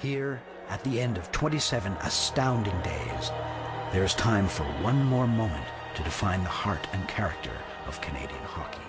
Here, at the end of 27 astounding days, there's time for one more moment to define the heart and character of Canadian hockey.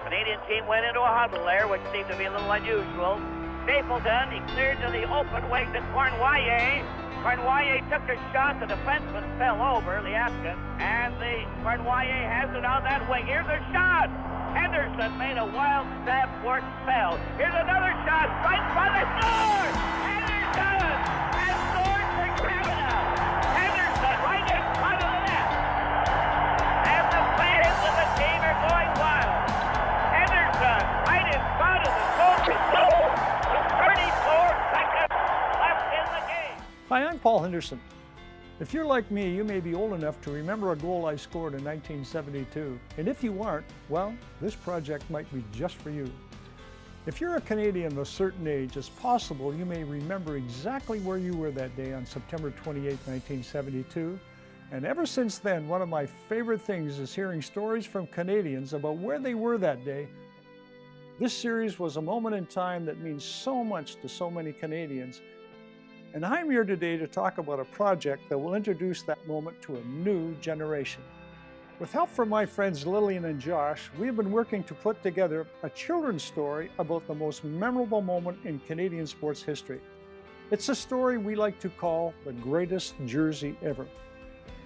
Canadian team went into a huddle there, which seemed to be a little unusual. Stapleton, he cleared to the open wing to Cornwallier. Cornwallier took a shot, the defenseman fell over, Liaskin, and the Cornwallier has it on that wing. Here's a shot! Henderson made a wild stab for it, fell. Here's another shot, right in front of the score! Henderson has scored for Canada! Henderson right in front of the net! And the fans of the team are going wild. Henderson right in front of the goal with 34 seconds left in the game. Hi, I'm Paul Henderson. If you're like me, you may be old enough to remember a goal I scored in 1972. And if you aren't, well, this project might be just for you. If you're a Canadian of a certain age, it's possible you may remember exactly where you were that day on September 28, 1972. And ever since then, one of my favorite things is hearing stories from Canadians about where they were that day. This series was a moment in time that means so much to so many Canadians. And I'm here today to talk about a project that will introduce that moment to a new generation. With help from my friends Lillian and Josh, we have been working to put together a children's story about the most memorable moment in Canadian sports history. It's a story we like to call The Greatest Jersey Ever.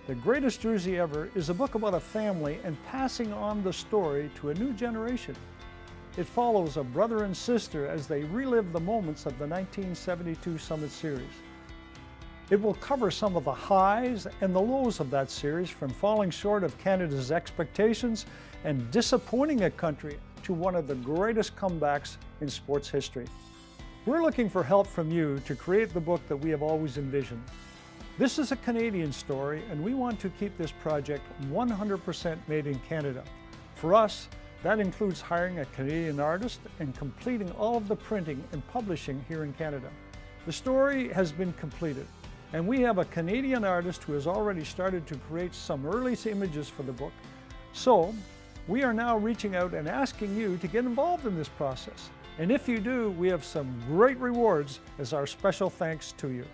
The Greatest Jersey Ever is a book about a family and passing on the story to a new generation. It follows a brother and sister as they relive the moments of the 1972 Summit Series. It will cover some of the highs and the lows of that series, from falling short of Canada's expectations and disappointing a country to one of the greatest comebacks in sports history. We're looking for help from you to create the book that we have always envisioned. This is a Canadian story, and we want to keep this project 100% made in Canada. For us, that includes hiring a Canadian artist and completing all of the printing and publishing here in Canada. The story has been completed, and we have a Canadian artist who has already started to create some early images for the book. So, we are now reaching out and asking you to get involved in this process. And if you do, we have some great rewards as our special thanks to you.